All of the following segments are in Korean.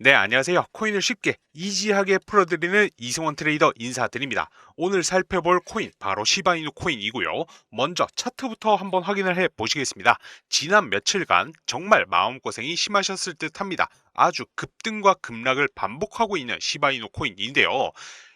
네, 안녕하세요. 코인을 쉽게 이지하게 풀어드리는 이승원 트레이더 인사드립니다. 오늘 살펴볼 코인 바로 시바이누 코인이고요. 먼저 차트부터 한번 확인을 해 보시겠습니다. 지난 며칠간 정말 마음고생이 심하셨을 듯 합니다. 아주 급등과 급락을 반복하고 있는 시바이누 코인인데요.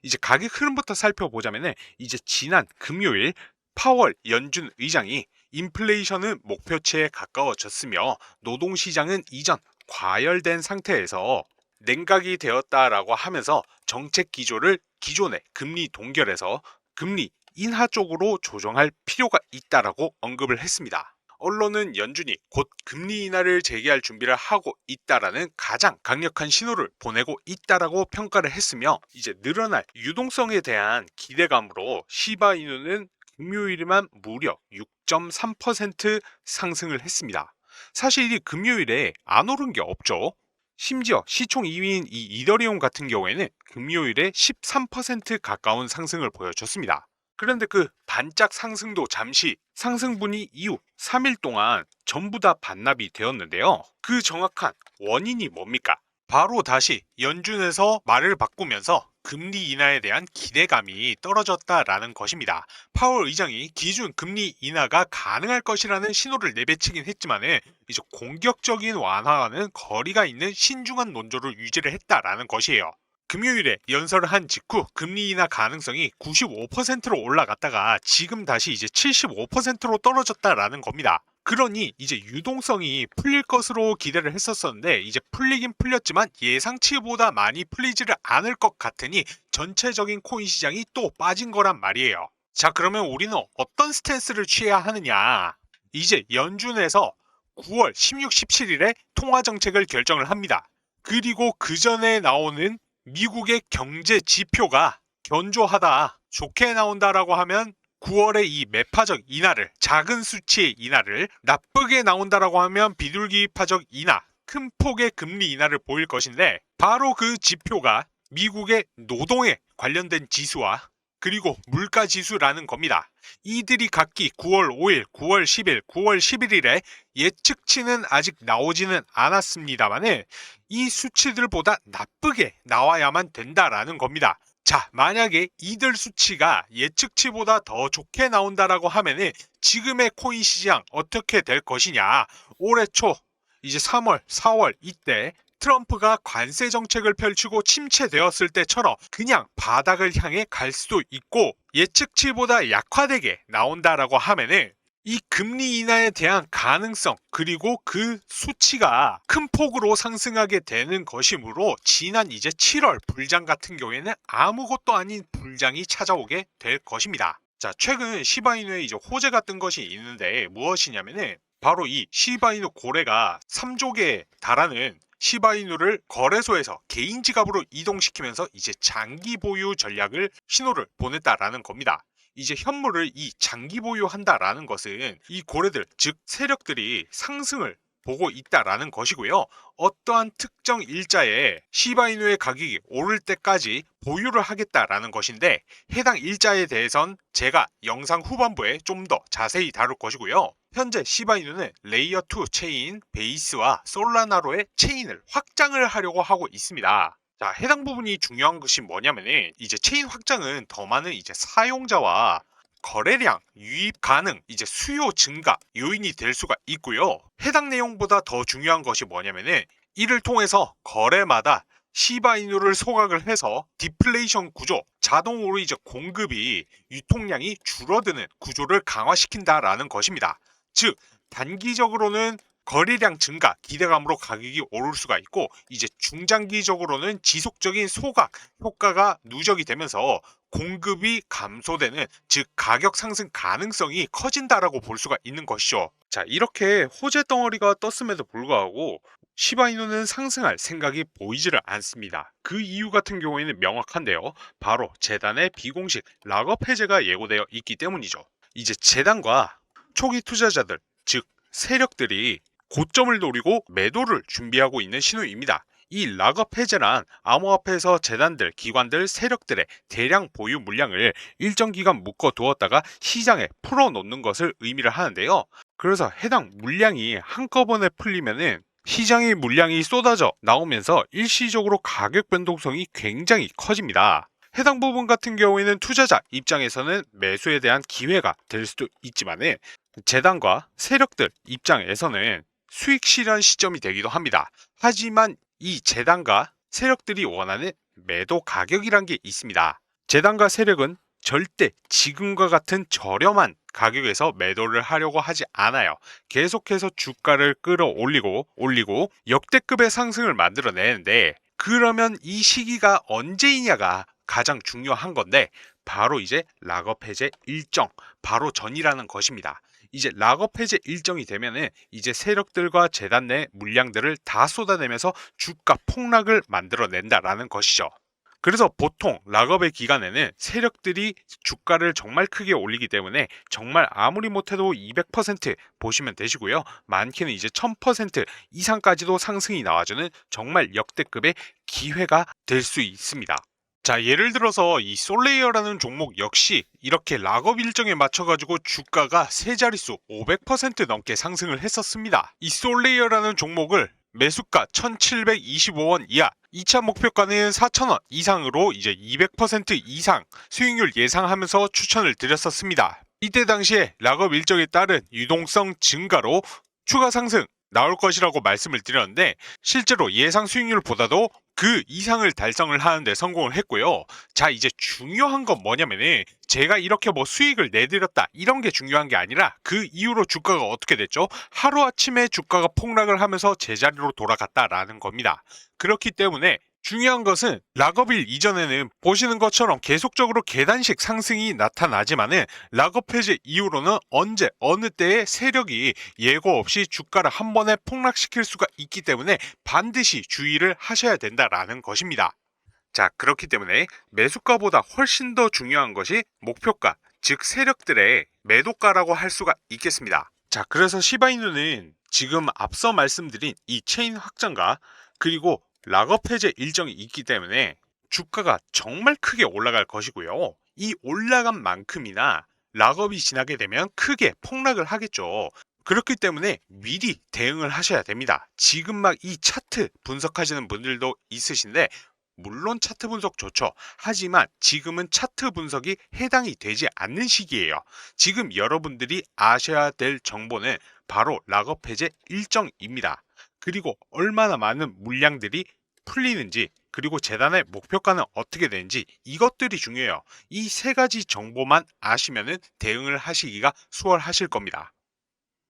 이제 가격 흐름부터 살펴보자면은 이제 지난 금요일 파월 연준 의장이 인플레이션은 목표치에 가까워졌으며 노동시장은 이전 과열된 상태에서 냉각이 되었다라고 하면서 정책 기조를 기존의 금리 동결에서 금리 인하 쪽으로 조정할 필요가 있다라고 언급을 했습니다. 언론은 연준이 곧 금리 인하를 재개할 준비를 하고 있다라는 가장 강력한 신호를 보내고 있다라고 평가를 했으며 이제 늘어날 유동성에 대한 기대감으로 시바이누는 금요일에만 무려 6.3% 상승을 했습니다. 사실 이 금요일에 안 오른 게 없죠. 심지어 시총 2위인 이 이더리움 같은 경우에는 금요일에 13% 가까운 상승을 보여줬습니다. 그런데 그 반짝 상승도 잠시 상승분위 이후 3일 동안 전부 다 반납이 되었는데요. 그 정확한 원인이 뭡니까? 바로 다시 연준에서 말을 바꾸면서 금리 인하에 대한 기대감이 떨어졌다라는 것입니다. 파월 의장이 기준 금리 인하가 가능할 것이라는 신호를 내비치긴 했지만은 이제 공격적인 완화와는 거리가 있는 신중한 논조를 유지를 했다라는 것이에요. 금요일에 연설을 한 직후 금리 인하 가능성이 95%로 올라갔다가 지금 다시 이제 75%로 떨어졌다라는 겁니다. 그러니 이제 유동성이 풀릴 것으로 기대를 했었었는데 이제 풀리긴 풀렸지만 예상치보다 많이 풀리지를 않을 것 같으니 전체적인 코인 시장이 또 빠진 거란 말이에요. 자, 그러면 우리는 어떤 스탠스를 취해야 하느냐? 이제 연준에서 9월 16, 17일에 통화 정책을 결정을 합니다. 그리고 그 전에 나오는 미국의 경제 지표가 견조하다, 좋게 나온다라고 하면 9월에 이 매파적 인하를, 작은 수치의 인하를, 나쁘게 나온다라고 하면 비둘기파적 인하, 큰 폭의 금리 인하를 보일 것인데 바로 그 지표가 미국의 노동에 관련된 지수와 그리고 물가 지수라는 겁니다. 이들이 각기 9월 5일, 9월 10일, 9월 11일에 예측치는 아직 나오지는 않았습니다만은 이 수치들보다 나쁘게 나와야만 된다라는 겁니다. 자, 만약에 이들 수치가 예측치보다 더 좋게 나온다라고 하면은 지금의 코인 시장 어떻게 될 것이냐? 올해 초 이제 3월, 4월 이때 트럼프가 관세 정책을 펼치고 침체되었을 때처럼 그냥 바닥을 향해 갈 수도 있고 예측치보다 약화되게 나온다라고 하면은 이 금리 인하에 대한 가능성 그리고 그 수치가 큰 폭으로 상승하게 되는 것이므로 지난 이제 7월 불장 같은 경우에는 아무것도 아닌 불장이 찾아오게 될 것입니다. 자, 최근 시바이누에 이제 호재가 뜬 것이 있는데 무엇이냐면은 바로 이 시바이누 고래가 3조개에 달하는 시바이누를 거래소에서 개인 지갑으로 이동시키면서 이제 장기 보유 전략을 신호를 보냈다라는 겁니다. 이제 현물을 이 장기 보유한다라는 것은 이 고래들, 즉 세력들이 상승을 보고 있다라는 것이고요. 어떠한 특정 일자에 시바이누의 가격이 오를 때까지 보유를 하겠다라는 것인데 해당 일자에 대해선 제가 영상 후반부에 좀 더 자세히 다룰 것이고요. 현재 시바이누는 레이어 2 체인 베이스와 솔라나로의 체인을 확장을 하려고 하고 있습니다. 자, 해당 부분이 중요한 것이 뭐냐면은 이제 체인 확장은 더 많은 이제 사용자와 거래량 유입 가능 이제 수요 증가 요인이 될 수가 있고요. 해당 내용보다 더 중요한 것이 뭐냐면은 이를 통해서 거래마다 시바이누를 소각을 해서 디플레이션 구조, 자동으로 이제 공급이 유통량이 줄어드는 구조를 강화시킨다라는 것입니다. 즉 단기적으로는 거래량 증가 기대감으로 가격이 오를 수가 있고 이제 중장기적으로는 지속적인 소각 효과가 누적이 되면서 공급이 감소되는 즉 가격 상승 가능성이 커진다라고 볼 수가 있는 것이죠. 자, 이렇게 호재 덩어리가 떴음에도 불구하고 시바이누는 상승할 생각이 보이지를 않습니다. 그 이유 같은 경우에는 명확한데요. 바로 재단의 비공식 락업 해제가 예고되어 있기 때문이죠. 이제 재단과 초기 투자자들 즉 세력들이 고점을 노리고 매도를 준비하고 있는 신호입니다. 이 락업 해제란 암호화폐에서 재단들, 기관들, 세력들의 대량 보유 물량을 일정 기간 묶어 두었다가 시장에 풀어놓는 것을 의미를 하는데요. 그래서 해당 물량이 한꺼번에 풀리면은 시장의 물량이 쏟아져 나오면서 일시적으로 가격 변동성이 굉장히 커집니다. 해당 부분 같은 경우에는 투자자 입장에서는 매수에 대한 기회가 될 수도 있지만은 재단과 세력들 입장에서는 수익 실현 시점이 되기도 합니다. 하지만 이 재단과 세력들이 원하는 매도 가격이란 게 있습니다. 재단과 세력은 절대 지금과 같은 저렴한 가격에서 매도를 하려고 하지 않아요. 계속해서 주가를 끌어올리고 역대급의 상승을 만들어내는데, 그러면 이 시기가 언제이냐가 가장 중요한 건데, 바로 이제 락업 해제 일정 바로 전이라는 것입니다. 이제 락업 해제 일정이 되면은 이제 세력들과 재단 내 물량들을 다 쏟아내면서 주가 폭락을 만들어낸다라는 것이죠. 그래서 보통 락업의 기간에는 세력들이 주가를 정말 크게 올리기 때문에 정말 아무리 못해도 200% 보시면 되시고요. 많게는 이제 1000% 이상까지도 상승이 나와주는 정말 역대급의 기회가 될 수 있습니다. 자, 예를 들어서 이 솔레이어라는 종목 역시 이렇게 락업 일정에 맞춰가지고 주가가 세 자릿수 500% 넘게 상승을 했었습니다. 이 솔레이어라는 종목을 매수가 1725원 이하, 2차 목표가는 4,000원 이상으로 이제 200% 이상 수익률 예상하면서 추천을 드렸었습니다. 이때 당시에 락업 일정에 따른 유동성 증가로 추가 상승 나올 것이라고 말씀을 드렸는데, 실제로 예상 수익률보다도 그 이상을 달성을 하는데 성공을 했고요. 자, 이제 중요한 건 뭐냐면은 제가 이렇게 뭐 수익을 내드렸다 이런 게 중요한 게 아니라 그 이후로 주가가 어떻게 됐죠? 하루아침에 주가가 폭락을 하면서 제자리로 돌아갔다라는 겁니다. 그렇기 때문에 중요한 것은 락업일 이전에는 보시는 것처럼 계속적으로 계단식 상승이 나타나지만은 락업 해제 이후로는 언제 어느 때에 세력이 예고 없이 주가를 한 번에 폭락시킬 수가 있기 때문에 반드시 주의를 하셔야 된다라는 것입니다. 자, 그렇기 때문에 매수가보다 훨씬 더 중요한 것이 목표가, 즉 세력들의 매도가라고 할 수가 있겠습니다. 자, 그래서 시바이누는 지금 앞서 말씀드린 이 체인 확장과 그리고 락업 해제 일정이 있기 때문에 주가가 정말 크게 올라갈 것이고요. 이 올라간 만큼이나 락업이 지나게 되면 크게 폭락을 하겠죠. 그렇기 때문에 미리 대응을 하셔야 됩니다. 지금 막 이 차트 분석하시는 분들도 있으신데, 물론 차트 분석 좋죠. 하지만 지금은 차트 분석이 해당이 되지 않는 시기예요. 지금 여러분들이 아셔야 될 정보는 바로 락업 해제 일정입니다. 그리고 얼마나 많은 물량들이 풀리는지, 그리고 재단의 목표가는 어떻게 되는지, 이것들이 중요해요. 이 세 가지 정보만 아시면은 대응을 하시기가 수월하실 겁니다.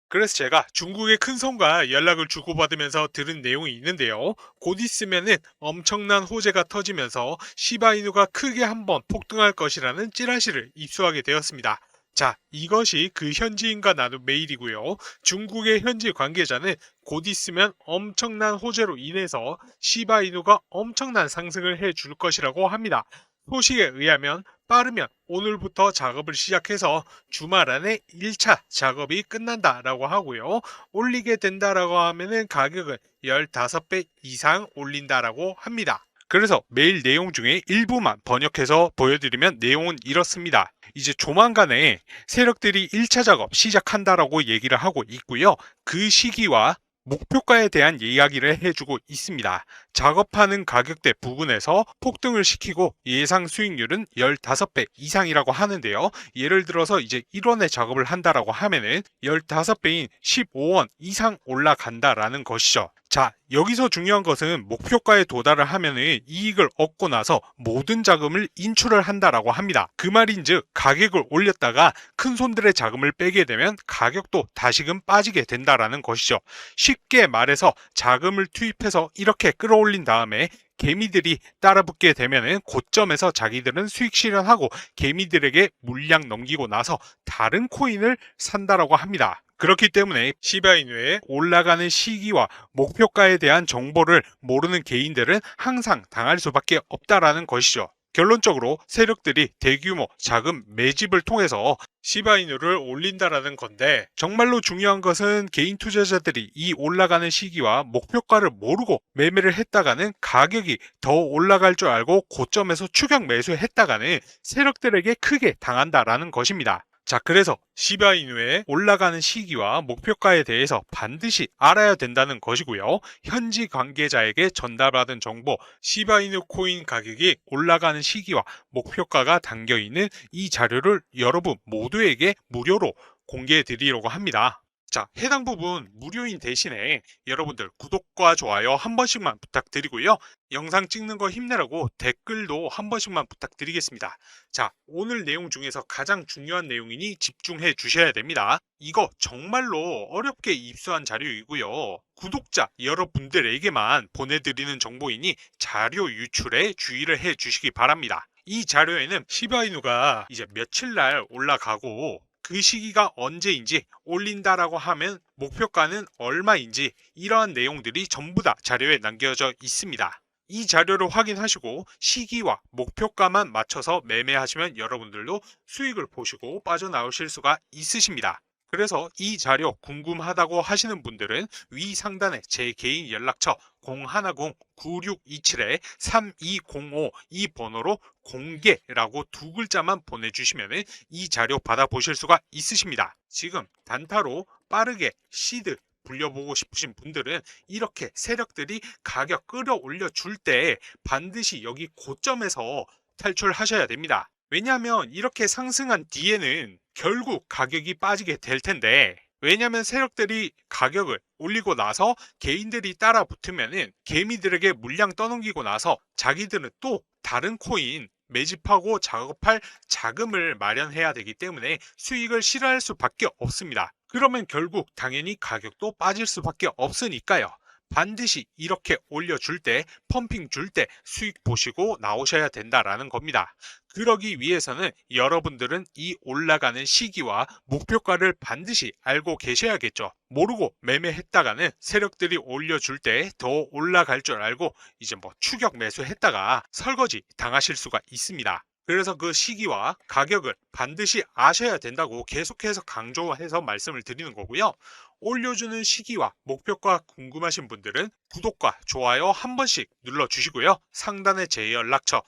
그래서 제가 중국의 큰 손과 연락을 주고받으면서 들은 내용이 있는데요. 곧 있으면은 엄청난 호재가 터지면서 시바이누가 크게 한번 폭등할 것이라는 찌라시를 입수하게 되었습니다. 자, 이것이 그 현지인과 나눈 메일이고요. 중국의 현지 관계자는 곧 있으면 엄청난 호재로 인해서 시바이누가 엄청난 상승을 해줄 것이라고 합니다. 소식에 의하면 빠르면 오늘부터 작업을 시작해서 주말 안에 1차 작업이 끝난다라고 하고요. 올리게 된다라고 하면은 가격을 15배 이상 올린다라고 합니다. 그래서 메일 내용 중에 일부만 번역해서 보여드리면 내용은 이렇습니다. 이제 조만간에 세력들이 1차 작업 시작한다라고 얘기를 하고 있고요. 그 시기와 목표가에 대한 이야기를 해주고 있습니다. 작업하는 가격대 부분에서 폭등을 시키고 예상 수익률은 15배 이상이라고 하는데요. 예를 들어서 이제 1원에 작업을 한다라고 하면은 15배인 15원 이상 올라간다라는 것이죠. 자, 여기서 중요한 것은 목표가에 도달을 하면은 이익을 얻고 나서 모든 자금을 인출을 한다라고 합니다. 그 말인즉 가격을 올렸다가 큰 손들의 자금을 빼게 되면 가격도 다시금 빠지게 된다라는 것이죠. 쉽게 말해서 자금을 투입해서 이렇게 끌어올린 다음에 개미들이 따라붙게 되면은 고점에서 자기들은 수익 실현하고 개미들에게 물량 넘기고 나서 다른 코인을 산다라고 합니다. 그렇기 때문에 시바이누의 올라가는 시기와 목표가에 대한 정보를 모르는 개인들은 항상 당할 수밖에 없다라는 것이죠. 결론적으로 세력들이 대규모 자금 매집을 통해서 시바이누를 올린다라는 건데, 정말로 중요한 것은 개인 투자자들이 이 올라가는 시기와 목표가를 모르고 매매를 했다가는 가격이 더 올라갈 줄 알고 고점에서 추격 매수했다가는 세력들에게 크게 당한다라는 것입니다. 자, 그래서 시바이누의 올라가는 시기와 목표가에 대해서 반드시 알아야 된다는 것이고요. 현지 관계자에게 전달받은 정보, 시바이누 코인 가격이 올라가는 시기와 목표가가 담겨 있는 이 자료를 여러분 모두에게 무료로 공개해 드리려고 합니다. 자, 해당 부분 무료인 대신에 여러분들 구독과 좋아요 한 번씩만 부탁드리고요. 영상 찍는 거 힘내라고 댓글도 한 번씩만 부탁드리겠습니다. 자, 오늘 내용 중에서 가장 중요한 내용이니 집중해 주셔야 됩니다. 이거 정말로 어렵게 입수한 자료이고요. 구독자 여러분들에게만 보내드리는 정보이니 자료 유출에 주의를 해 주시기 바랍니다. 이 자료에는 시바이누가 이제 며칠 날 올라가고 그 시기가 언제인지, 올린다라고 하면 목표가는 얼마인지, 이러한 내용들이 전부 다 자료에 남겨져 있습니다. 이 자료를 확인하시고 시기와 목표가만 맞춰서 매매하시면 여러분들도 수익을 보시고 빠져나오실 수가 있으십니다. 그래서 이 자료 궁금하다고 하시는 분들은 위 상단에 제 개인 연락처 010-9627-3205 이 번호로 공개라고 두 글자만 보내주시면 이 자료 받아보실 수가 있으십니다. 지금 단타로 빠르게 시드 불려보고 싶으신 분들은 이렇게 세력들이 가격 끌어올려 줄 때 반드시 여기 고점에서 탈출하셔야 됩니다. 왜냐하면 이렇게 상승한 뒤에는 결국 가격이 빠지게 될 텐데, 왜냐하면 세력들이 가격을 올리고 나서 개인들이 따라 붙으면은 개미들에게 물량 떠넘기고 나서 자기들은 또 다른 코인 매집하고 작업할 자금을 마련해야 되기 때문에 수익을 실현할 수밖에 없습니다. 그러면 결국 당연히 가격도 빠질 수밖에 없으니까요. 반드시 이렇게 올려줄 때, 펌핑 줄 때 수익 보시고 나오셔야 된다라는 겁니다. 그러기 위해서는 여러분들은 이 올라가는 시기와 목표가를 반드시 알고 계셔야겠죠. 모르고 매매했다가는 세력들이 올려줄 때 더 올라갈 줄 알고 이제 뭐 추격 매수했다가 설거지 당하실 수가 있습니다. 그래서 그 시기와 가격을 반드시 아셔야 된다고 계속해서 강조해서 말씀을 드리는 거고요. 올려주는 시기와 목표가 궁금하신 분들은 구독과 좋아요 한 번씩 눌러주시고요. 상단에 제 연락처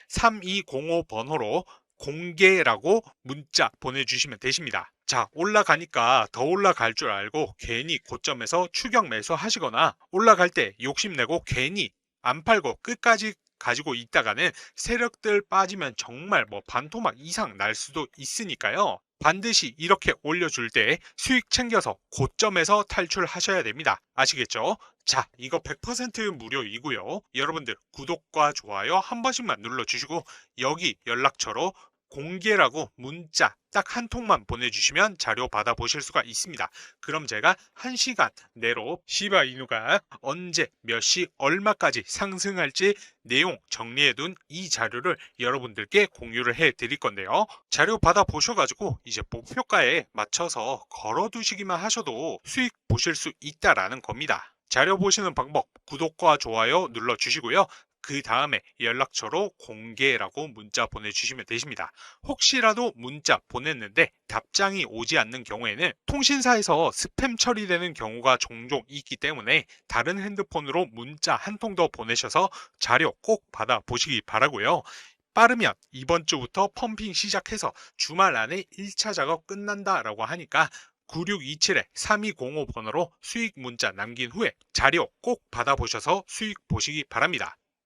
010-9627-3205 번호로 공개라고 문자 보내주시면 되십니다. 자, 올라가니까 더 올라갈 줄 알고 괜히 고점에서 추격 매수 하시거나 올라갈 때 욕심내고 괜히 안 팔고 끝까지 가지고 있다가는 세력들 빠지면 정말 뭐 반토막 이상 날 수도 있으니까요. 반드시 이렇게 올려줄 때 수익 챙겨서 고점에서 탈출하셔야 됩니다. 아시겠죠? 자, 이거 100% 무료이고요. 여러분들 구독과 좋아요 한 번씩만 눌러주시고 여기 연락처로 공개라고 문자 딱 한 통만 보내주시면 자료 받아보실 수가 있습니다. 그럼 제가 1시간 내로 시바이누가 언제 몇 시 얼마까지 상승할지 내용 정리해둔 이 자료를 여러분들께 공유를 해 드릴 건데요. 자료 받아보셔가지고 이제 목표가에 맞춰서 걸어두시기만 하셔도 수익 보실 수 있다라는 겁니다. 자료 보시는 방법 구독과 좋아요 눌러주시고요. 그 다음에 연락처로 공개라고 문자 보내주시면 되십니다. 혹시라도 문자 보냈는데 답장이 오지 않는 경우에는 통신사에서 스팸 처리되는 경우가 종종 있기 때문에 다른 핸드폰으로 문자 한 통 더 보내셔서 자료 꼭 받아보시기 바라고요. 빠르면 이번 주부터 펌핑 시작해서 주말 안에 1차 작업 끝난다라고 하니까 9627-3205 번호로 수익 문자 남긴 후에 자료 꼭 받아보셔서 수익 보시기 바랍니다.